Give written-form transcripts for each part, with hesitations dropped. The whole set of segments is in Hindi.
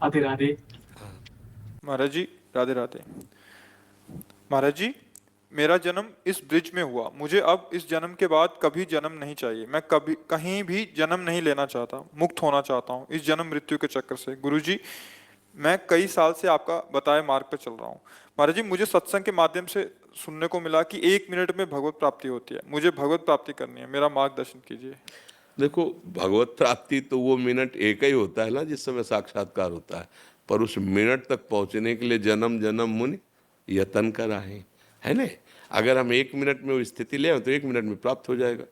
राधे राधे। महाराज जी, राधे राधे। महाराज जी, मेरा जन्म इस ब्रिज में हुआ। मुझे अब इस जन्म के बाद कभी जन्म नहीं चाहिए। मैं कभी कहीं भी जन्म नहीं लेना चाहता, मुक्त होना चाहता हूँ इस जन्म मृत्यु के चक्कर से। गुरुजी, मैं कई साल से आपका बताए मार्ग पर चल रहा हूँ। महाराज जी, मुझे सत्संग के माध्यम से सुनने को मिला कि 1 मिनट में भगवत प्राप्ति होती है। मुझे भगवत प्राप्ति करनी है, मेरा मार्गदर्शन कीजिए। देखो, भगवत प्राप्ति तो वो मिनट एक ही होता है ना जिस समय साक्षात्कार होता है, पर उस मिनट तक पहुंचने के लिए जन्म जन्म मुनि यतन कराए, है ना। अगर हम 1 मिनट में वो स्थिति ले आए तो 1 मिनट में प्राप्त हो जाएगा।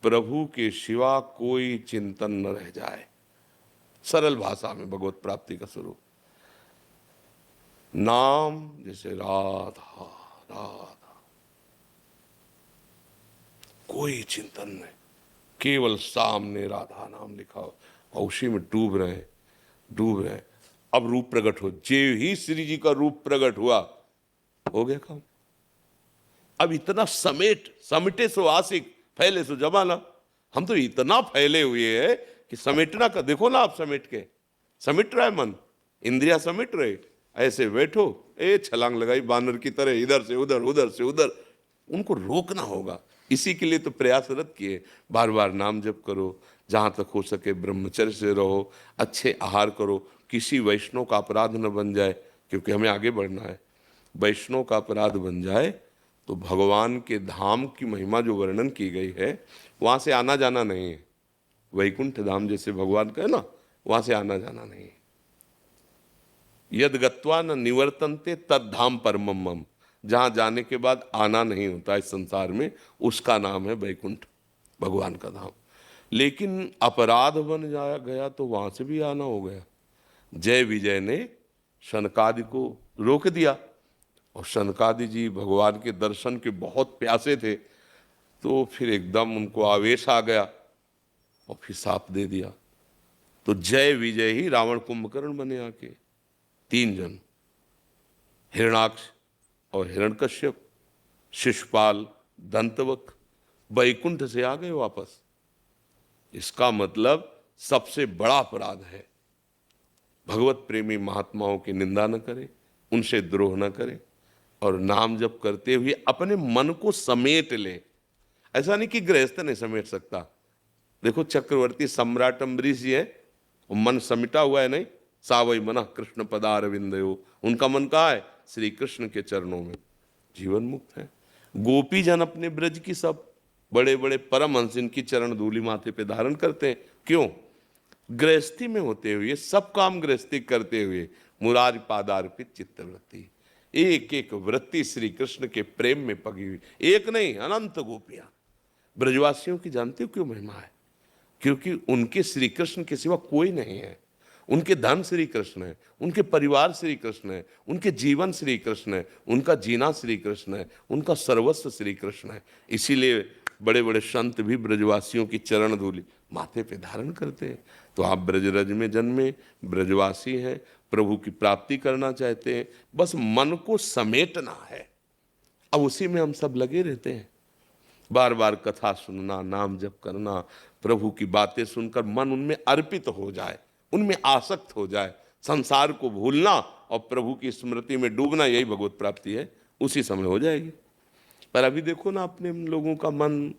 प्रभु के सिवा कोई चिंतन न रह जाए, सरल भाषा में भगवत प्राप्ति का स्वरूप। नाम जैसे राधा राधा, कोई चिंतन नहीं, केवल सामने राधा नाम लिखा हो और उसी में डूब रहे हैं, डूब रहे हैं। अब रूप प्रकट हो, जे ही श्री जी का रूप प्रकट हुआ, हो गया काम। अब इतना समेटे सो आशिक, फैले सो जमाना। हम तो इतना फैले हुए हैं कि समेटना का देखो ना, आप समेट रहा है मन, इंद्रिया समेट रहे। ऐसे बैठो, छलांग लगाई बानर की तरह, इधर से उधर उधर से उधर। उनको रोकना होगा। इसी के लिए तो प्रयासरत किए, बार बार नाम जप करो, जहां तक हो सके ब्रह्मचर्य से रहो, अच्छे आहार करो, किसी वैष्णव का अपराध न बन जाए, क्योंकि हमें आगे बढ़ना है। वैष्णव का अपराध बन जाए तो भगवान के धाम की महिमा जो वर्णन की गई है, वहां से आना जाना नहीं है। वैकुंठ धाम जैसे भगवान का है ना, वहां से आना जाना नहीं है। यद गत्वा न निवर्तन्ते तद धाम परमम मम, जहां जाने के बाद आना नहीं होता इस संसार में, उसका नाम है वैकुंठ, भगवान का धाम। लेकिन अपराध बन जाया गया तो वहां से भी आना हो गया। जय विजय ने शनकादि को रोक दिया, और शनकादि जी भगवान के दर्शन के बहुत प्यासे थे, तो फिर एकदम उनको आवेश आ गया और फिर साप दे दिया। तो जय विजय ही रावण कुंभकर्ण बने आके। 3 जन, हिरणाक्ष और हिरण्यकश्यप, शिशुपाल, दंतवक्र, वैकुंठ से आ गए वापस। इसका मतलब सबसे बड़ा अपराध है भगवत प्रेमी महात्माओं की निंदा न करे, उनसे द्रोह न करे, और नाम जप करते हुए अपने मन को समेट ले। ऐसा नहीं कि गृहस्थ नहीं समेट सकता। देखो, चक्रवर्ती सम्राट अम्बरीश जी है, वो मन समिटा हुआ है नहीं, सावई मना कृष्ण पदार विंदयो, उनका मन कहाँ है? श्री कृष्ण के चरणों में, जीवन मुक्त है। गोपी जन अपने ब्रज की सब बड़े बड़े परमहंस इनकी चरण धूलि माथे पे धारण करते हैं। क्यों? गृहस्थी में होते हुए, सब काम गृहस्थी करते हुए, मुरारी पादार्पित चित्तवृत्ति, एक एक वृत्ति श्री कृष्ण के प्रेम में पगी हुई। एक नहीं, अनंत गोपियां। ब्रजवासियों की जानते हो क्यों महिमा है? क्योंकि उनके श्री कृष्ण के सिवा कोई नहीं है। उनके धन श्री कृष्ण है, उनके परिवार श्री कृष्ण है, उनके जीवन श्री कृष्ण है, उनका जीना श्री कृष्ण है, उनका सर्वस्व श्री कृष्ण है। इसीलिए बड़े बड़े संत भी ब्रजवासियों की चरण धूलि माथे पे धारण करते हैं। तो आप ब्रजरज में जन्मे, ब्रजवासी हैं, प्रभु की प्राप्ति करना चाहते हैं, बस मन को समेटना है। अब उसी में हम सब लगे रहते हैं, बार बार कथा सुनना, नाम जप करना, प्रभु की बातें सुनकर मन उनमें अर्पित हो जाए, उनमें आसक्त हो जाए, संसार को भूलना और प्रभु की स्मृति में डूबना, यही भगवत प्राप्ति है। उसी समय हो जाएगी। पर अभी देखो ना, अपने लोगों का मन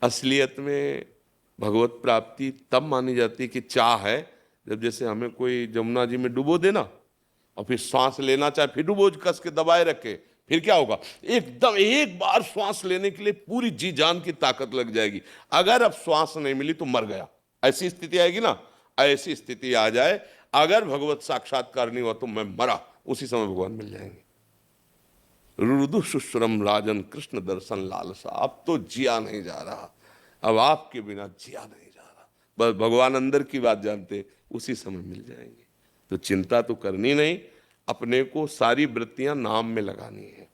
असलियत में भगवत प्राप्ति तब मानी जाती है कि चाह है, जब जैसे हमें कोई जमुना जी में डुबो देना और फिर श्वास लेना चाहे, फिर डुबो कस के दबाए रखे, फिर क्या होगा? एकदम एक बार श्वास लेने के लिए पूरी जी जान की ताकत लग जाएगी। अगर अब श्वास नहीं मिली तो मर गया, ऐसी स्थिति आएगी ना। ऐसी स्थिति आ जाए, अगर भगवत साक्षात्कार नहीं हुआ तो मैं मरा, उसी समय भगवान मिल जाएंगे। रुदु सुश्रम राजन कृष्ण दर्शन लालसा, अब तो जिया नहीं जा रहा, अब आपके बिना जिया नहीं जा रहा। बस भगवान अंदर की बात जानते, उसी समय मिल जाएंगे। तो चिंता तो करनी नहीं, अपने को सारी वृत्तियां नाम में लगानी है।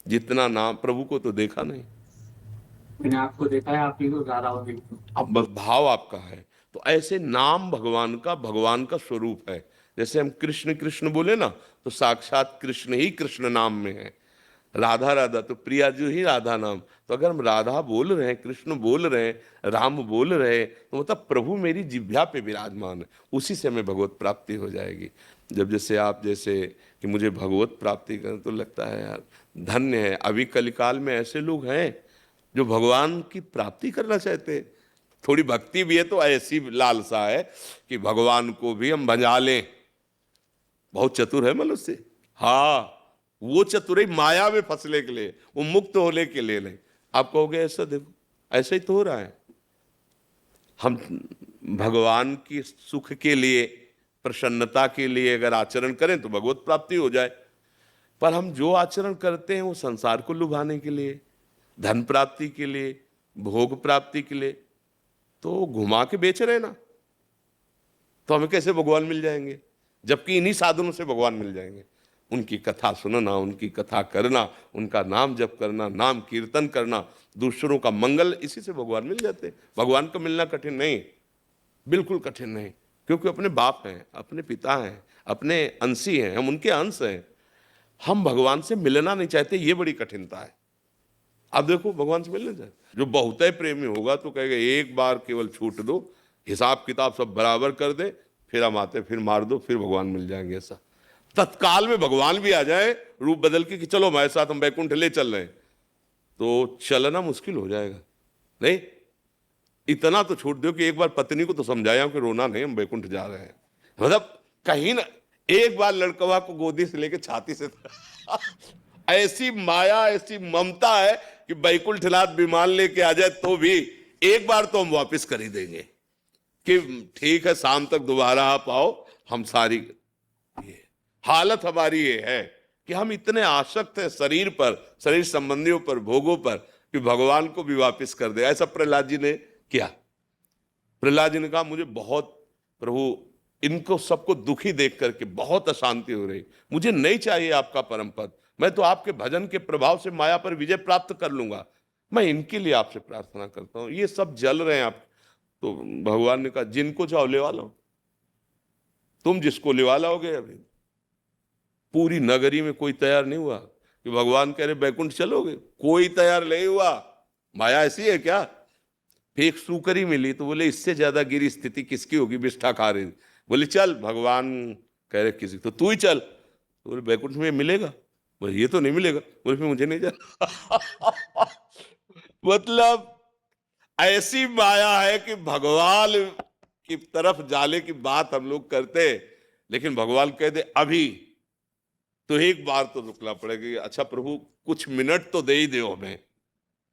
जितना नाम, प्रभु को तो देखा नहीं, मैंने आपको देखा है, आप ही को गा रहा हो बिल्कुल। अब बस भाव आपका है। तो ऐसे नाम भगवान का स्वरूप है। जैसे हम कृष्ण कृष्ण बोले ना, तो साक्षात कृष्ण ही कृष्ण नाम में है। राधा राधा तो प्रियाजू ही राधा नाम। तो अगर हम राधा बोल रहे हैं, कृष्ण बोल रहे हैं, राम बोल रहे हैं, तो मतलब प्रभु मेरी जिह्वा पे विराजमान है, उसी से हमें भगवत प्राप्ति हो जाएगी। जब जैसे आप जैसे कि मुझे भगवत प्राप्ति करें, तो लगता है यार धन्य है। अभी कलिकाल में ऐसे लोग हैं जो भगवान की प्राप्ति करना चाहते हैं। थोड़ी भक्ति भी है तो ऐसी लालसा है कि भगवान को भी हम भजा लें। बहुत चतुर है मनुष्य, हाँ, वो चतुराई माया में फंसने के लिए, वो मुक्त होने के लिए नहीं। आप कहोगे ऐसा, देखो ऐसा ही तो हो रहा है। हम भगवान की सुख के लिए, प्रसन्नता के लिए अगर आचरण करें तो भगवत प्राप्ति हो जाए। पर हम जो आचरण करते हैं वो संसार को लुभाने के लिए, धन प्राप्ति के लिए, भोग प्राप्ति के लिए, तो घुमा के बेच रहे ना, तो हमें कैसे भगवान मिल जाएंगे? जबकि इन्हीं साधनों से भगवान मिल जाएंगे। उनकी कथा सुनना, उनकी कथा करना, उनका नाम जप करना, नाम कीर्तन करना, दूसरों का मंगल, इसी से भगवान मिल जाते हैं। भगवान को मिलना कठिन नहीं, बिल्कुल कठिन नहीं, क्योंकि अपने बाप हैं, अपने पिता हैं, अपने अंशी हैं, हम उनके अंश हैं। हम भगवान से मिलना नहीं चाहते, ये बड़ी कठिनता है। अब देखो भगवान से मिलना चाहते, जो बहुत ही प्रेमी होगा तो कहेगा एक बार केवल छूट दो, हिसाब किताब सब बराबर कर दे, फिर हम आते, फिर मार दो, फिर भगवान मिल जाएंगे। ऐसा तत्काल में भगवान भी आ जाए रूप बदल के कि चलो हमारे साथ, हम बैकुंठ ले चल रहे हैं, तो चलना मुश्किल हो जाएगा। नहीं, इतना तो छूट दो कि एक बार पत्नी को तो समझाया कि रोना नहीं, हम बैकुंठ जा रहे हैं। मतलब कहीं ना एक बार लड़कवा को गोदी से लेके छाती से ऐसी माया, ऐसी ममता है कि बैकुंठनाथ विमान लेके आ जाए तो भी एक बार तो हम वापस कर ही देंगे कि ठीक है, शाम तक दोबारा आप आओ। हम सारी ये हालत हमारी ये है कि हम इतने आसक्त हैं शरीर पर, शरीर संबंधियों पर, भोगों पर, कि भगवान को भी वापस कर दे। ऐसा प्रहलाद जी ने किया। प्रहलाद जी ने कहा मुझे बहुत, प्रभु इनको सबको दुखी देख करके बहुत अशांति हो रही, मुझे नहीं चाहिए आपका परम पद, मैं तो आपके भजन के प्रभाव से माया पर विजय प्राप्त कर लूंगा, मैं इनके लिए आपसे प्रार्थना करता हूं, ये सब जल रहे हैं आप। तो भगवान ने कहा जिनको चाहो लेवा लो, तुम जिसको लेवा लाओगे। अभी पूरी नगरी में कोई तैयार नहीं हुआ कि भगवान कह रहे बैकुंठ चलोगे, कोई तैयार नहीं हुआ। माया ऐसी है क्या? फिर एक सूकरी मिली तो बोले इससे ज्यादा गिरी स्थिति किसकी होगी, बिष्ठा खा रही। बोले चल, भगवान कह रहे किसी, तो तू ही चल। तो बोले बैकुंठ में मिलेगा? बोले ये तो नहीं मिलेगा। बोले फिर मुझे नहीं जाना। मतलब ऐसी माया है कि भगवान की तरफ जाने की बात हम लोग करते, लेकिन भगवान कह दे अभी, तो एक बार तो रुकना पड़ेगा। अच्छा प्रभु कुछ मिनट तो दे ही दो हमें,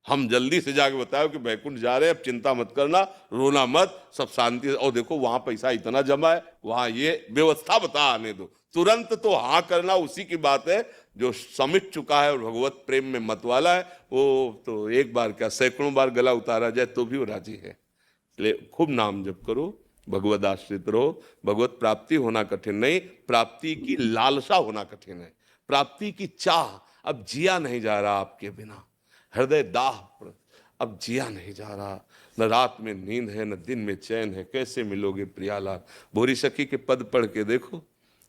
हम जल्दी से जाके बताओ कि बैकुंठ जा रहे हैं, अब चिंता मत करना, रोना मत, सब शांति से। और देखो वहां पैसा इतना जमा है, वहां ये व्यवस्था बता आने दो, तुरंत तो हाँ करना उसी की बात है जो समिट चुका है और भगवत प्रेम में मत वाला है। वो तो एक बार क्या सैकड़ों बार गला उतारा जाए तो भी वो राजी है। इसलिए खूब नाम जप करो, भगवत आश्रित रहो। भगवत प्राप्ति होना कठिन नहीं, प्राप्ति की लालसा होना कठिन है। प्राप्ति की चाह, अब जिया नहीं जा रहा आपके बिना, हृदय दाह, अब जिया नहीं जा रहा, न रात में नींद है न दिन में चैन है, कैसे मिलोगे प्रियालाल। भोरी सखी के पद पढ़ के देखो,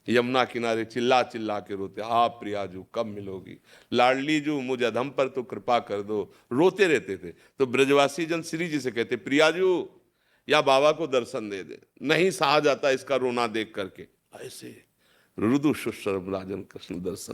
यमुना किनारे चिल्ला चिल्ला के रोते, हाँ प्रियाजू कब मिलोगी, लाडली जू मुझ अधम पर तो कृपा कर दो, रोते रहते थे। तो ब्रजवासी जन श्री जी से कहते प्रियाजू या बाबा को दर्शन दे दे, नहीं सहा जाता इसका रोना देख करके। ऐसे रुदु शुश्रम राजन कृष्ण दर्शन।